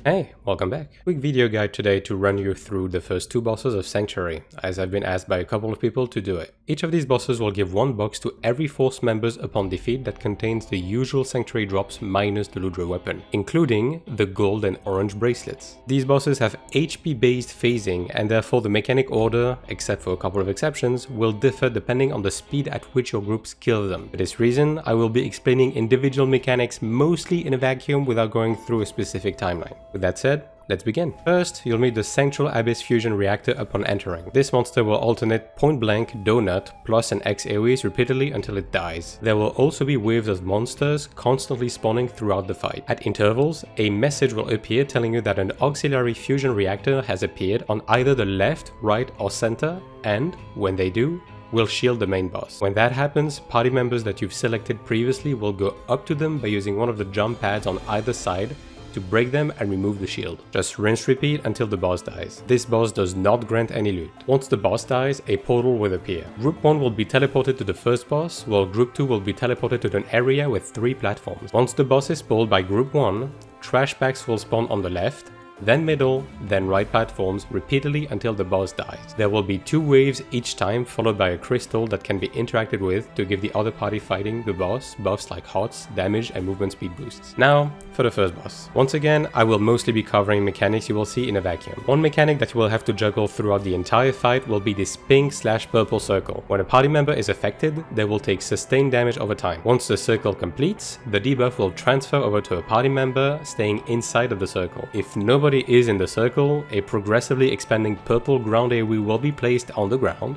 Hey, welcome back. Quick video guide today to run you through the first two bosses of Sanctuary, as I've been asked by a couple of people to do it. Each of these bosses will give one box to every force members upon defeat that contains the usual Sanctuary drops minus the Ludra weapon, including the gold and orange bracelets. These bosses have HP based phasing and therefore the mechanic order, except for a couple of exceptions, will differ depending on the speed at which your groups kill them. For this reason, I will be explaining individual mechanics mostly in a vacuum without going through a specific timeline. With that said, let's begin. First, you'll meet the Central Abyss Fusion Reactor upon entering. This monster will alternate point blank, donut, plus and X AoEs repeatedly until it dies. There will also be waves of monsters constantly spawning throughout the fight. At intervals, a message will appear telling you that an auxiliary fusion reactor has appeared on either the left, right or center, and, when they do, will shield the main boss. When that happens, party members that you've selected previously will go up to them by using one of the jump pads on either side to break them and remove the shield. Just rinse repeat until the boss dies. This boss does not grant any loot. Once the boss dies, a portal will appear. Group 1 will be teleported to the first boss, while Group 2 will be teleported to an area with 3 platforms. Once the boss is pulled by Group 1, trash packs will spawn on the left, then middle, then right platforms repeatedly until the boss dies. There will be 2 waves each time, followed by a crystal that can be interacted with to give the other party fighting the boss buffs like hots, damage and movement speed boosts. Now, for the first boss. Once again, I will mostly be covering mechanics you will see in a vacuum. One mechanic that you will have to juggle throughout the entire fight will be this pink/purple circle. When a party member is affected, they will take sustained damage over time. Once the circle completes, the debuff will transfer over to a party member staying inside of the circle. If nobody is in the circle, a progressively expanding purple ground AoE will be placed on the ground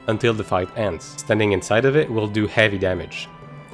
until the fight ends. Standing inside of it will do heavy damage.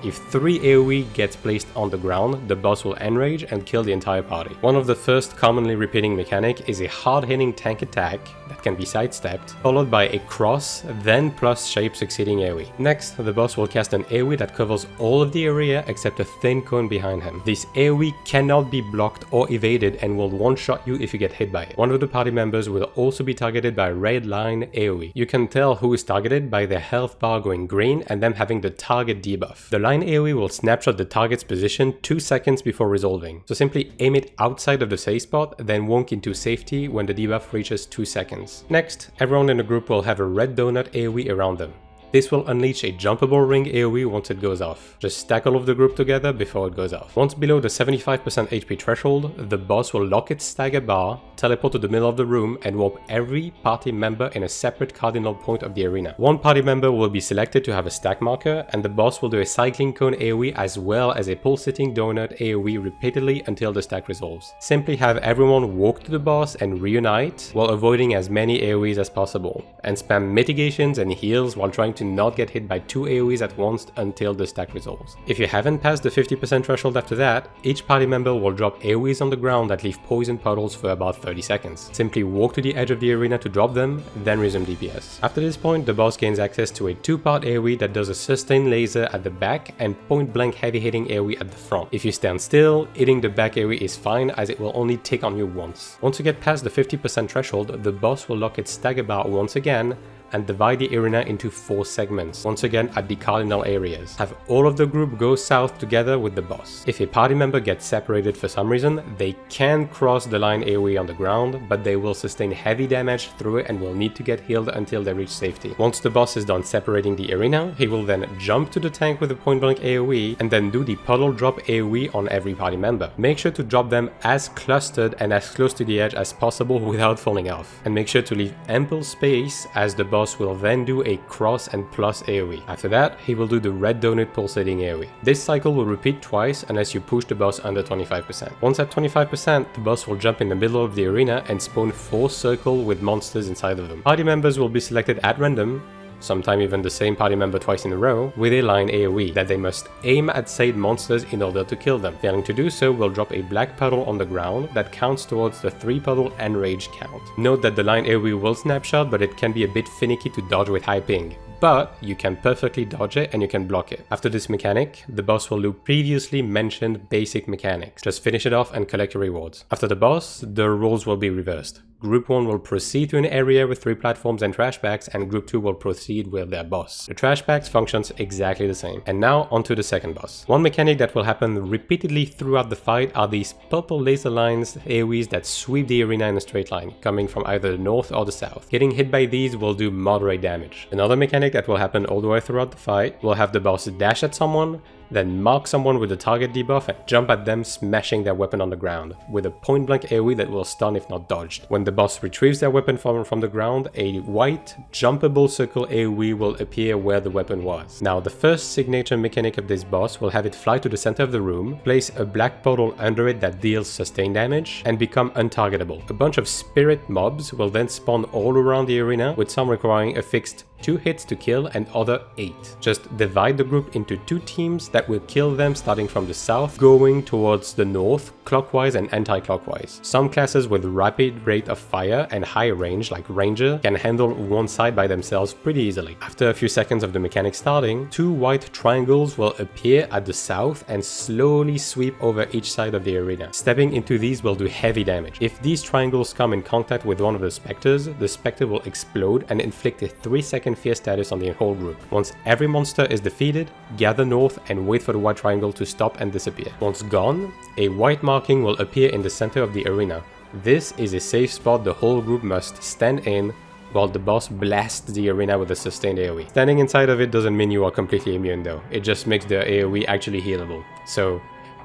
If 3 AoE gets placed on the ground, the boss will enrage and kill the entire party. One of the first commonly repeating mechanic is a hard-hitting tank attack that can be sidestepped, followed by a cross, then plus shape succeeding AoE. Next, the boss will cast an AoE that covers all of the area except a thin cone behind him. This AoE cannot be blocked or evaded and will one-shot you if you get hit by it. One of the party members will also be targeted by a red line AoE. You can tell who is targeted by their health bar going green and them having the target debuff. The line AoE will snapshot the target's position 2 seconds before resolving, so simply aim it outside of the safe spot, then wonk into safety when the debuff reaches 2 seconds. Next, everyone in the group will have a red donut AoE around them. This will unleash a jumpable ring AoE once it goes off. Just stack all of the group together before it goes off. Once below the 75% HP threshold, the boss will lock its stagger bar, teleport to the middle of the room and warp every party member in a separate cardinal point of the arena. One party member will be selected to have a stack marker, and the boss will do a cycling cone AoE as well as a pulsating donut AoE repeatedly until the stack resolves. Simply have everyone walk to the boss and reunite while avoiding as many AoEs as possible, and spam mitigations and heals while trying to not get hit by 2 AoEs at once until the stack resolves. If you haven't passed the 50% threshold after that, each party member will drop AoEs on the ground that leave poison puddles for about 30 seconds. Simply walk to the edge of the arena to drop them, then resume DPS. After this point, the boss gains access to a 2-part AoE that does a sustained laser at the back and point blank heavy hitting AoE at the front. If you stand still, hitting the back AoE is fine as it will only tick on you once. Once you get past the 50% threshold, the boss will lock its stagger bar once again and divide the arena into 4 segments, once again at the cardinal areas. Have all of the group go south together with the boss. If a party member gets separated for some reason, they can cross the line AoE on the ground, but they will sustain heavy damage through it and will need to get healed until they reach safety. Once the boss is done separating the arena, he will then jump to the tank with a point blank AoE and then do the puddle drop AoE on every party member. Make sure to drop them as clustered and as close to the edge as possible without falling off. And make sure to leave ample space as the boss will then do a cross and plus AoE. After that, he will do the red donut pulsating AoE. This cycle will repeat twice unless you push the boss under 25%. Once at 25%, the boss will jump in the middle of the arena and spawn 4 circles with monsters inside of them. Party members will be selected at random, sometime even the same party member twice in a row, with a line AoE that they must aim at said monsters in order to kill them. Failing to do so will drop a black puddle on the ground that counts towards the 3 puddle enrage count. Note that the line AoE will snapshot, but it can be a bit finicky to dodge with high ping. But you can perfectly dodge it and you can block it. After this mechanic, the boss will do previously mentioned basic mechanics. Just finish it off and collect your rewards. After the boss, the roles will be reversed. Group 1 will proceed to an area with 3 platforms and trash bags, and Group 2 will proceed with their boss. The trash bags functions exactly the same. And now onto the second boss. One mechanic that will happen repeatedly throughout the fight are these purple laser lines AoEs that sweep the arena in a straight line, coming from either the north or the south. Getting hit by these will do moderate damage. Another mechanic that will happen all the way throughout the fight will have the boss dash at someone, then mark someone with the target debuff and jump at them, smashing their weapon on the ground, with a point-blank AoE that will stun if not dodged. When the boss retrieves their weapon from the ground, a white, jumpable circle AoE will appear where the weapon was. Now, the first signature mechanic of this boss will have it fly to the center of the room, place a black portal under it that deals sustained damage, and become untargetable. A bunch of spirit mobs will then spawn all around the arena, with some requiring a fixed 2 hits to kill and other 8. Just divide the group into 2 teams that will kill them starting from the south, going towards the north, clockwise and anti-clockwise. Some classes with rapid rate of fire and high range, like Ranger, can handle one side by themselves pretty easily. After a few seconds of the mechanic starting, 2 white triangles will appear at the south and slowly sweep over each side of the arena. Stepping into these will do heavy damage. If these triangles come in contact with one of the specters, the specter will explode and inflict a 3-second fear status on the whole group. Once every monster is defeated, gather north and wait for the white triangle to stop and disappear. Once gone, a white marking will appear in the center of the arena. This is a safe spot the whole group must stand in while the boss blasts the arena with a sustained AoE. Standing inside of it doesn't mean you are completely immune though, it just makes the AoE actually healable. So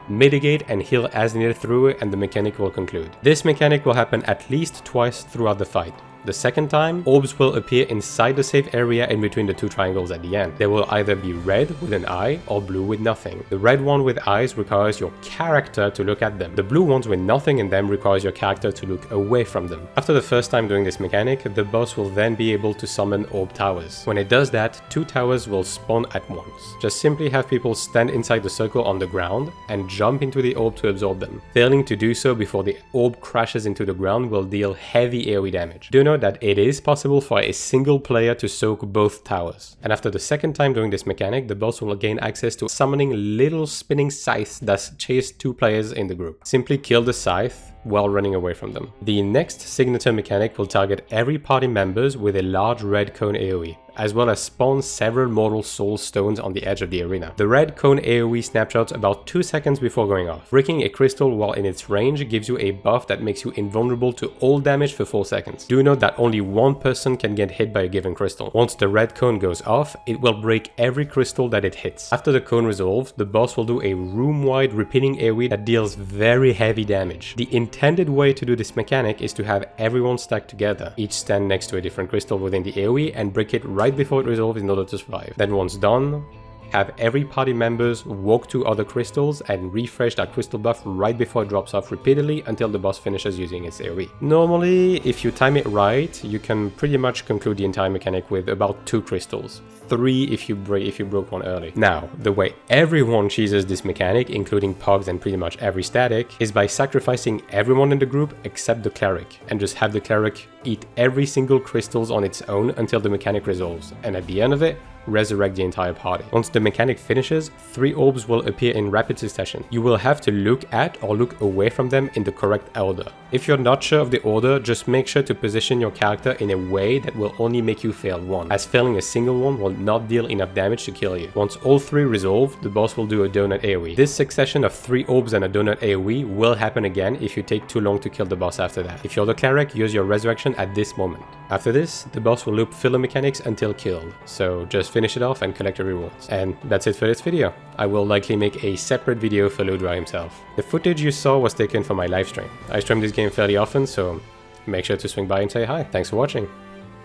mitigate and heal as needed through it and the mechanic will conclude. This mechanic will happen at least twice throughout the fight. The second time, orbs will appear inside the safe area in between the 2 triangles at the end. They will either be red with an eye or blue with nothing. The red one with eyes requires your character to look at them. The blue ones with nothing in them requires your character to look away from them. After the first time doing this mechanic, the boss will then be able to summon orb towers. When it does that, 2 towers will spawn at once. Just simply have people stand inside the circle on the ground and jump into the orb to absorb them. Failing to do so before the orb crashes into the ground will deal heavy AoE damage. Do note that it is possible for a single player to soak both towers. And after the second time doing this mechanic, the boss will gain access to summoning little spinning scythes that chase 2 players in the group. Simply kill the scythe while running away from them. The next signature mechanic will target every party members with a large red cone AoE, as well as spawn several mortal soul stones on the edge of the arena. The red cone AoE snapshots about 2 seconds before going off. Breaking a crystal while in its range gives you a buff that makes you invulnerable to all damage for 4 seconds. Do note that only one person can get hit by a given crystal. Once the red cone goes off, it will break every crystal that it hits. After the cone resolves, the boss will do a room-wide repeating AoE that deals very heavy damage. The intended way to do this mechanic is to have everyone stacked together, each stand next to a different crystal within the AoE and break it right before it resolves in order to survive. Then once done, have every party members walk to other crystals and refresh that crystal buff right before it drops off repeatedly until the boss finishes using its AoE. Normally, if you time it right, you can pretty much conclude the entire mechanic with about 2 crystals. 3 if you broke one early. Now, the way everyone cheeses this mechanic, including Pogs and pretty much every static, is by sacrificing everyone in the group except the cleric, and just have the cleric eat every single crystals on its own until the mechanic resolves, and at the end of it, resurrect the entire party. Once the mechanic finishes, 3 orbs will appear in rapid succession. You will have to look at or look away from them in the correct order. If you're not sure of the order, just make sure to position your character in a way that will only make you fail one, as failing a single one will not deal enough damage to kill you. Once all 3 resolve, the boss will do a donut AoE. This succession of 3 orbs and a donut AoE will happen again if you take too long to kill the boss after that. If you're the cleric, use your resurrection at this moment. After this, the boss will loop filler mechanics until killed, so just finish it off and collect your rewards. And that's it for this video. I will likely make a separate video for Ludra himself. The footage you saw was taken from my livestream. I stream this game fairly often, so make sure to swing by and say hi. Thanks for watching.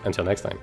Until next time.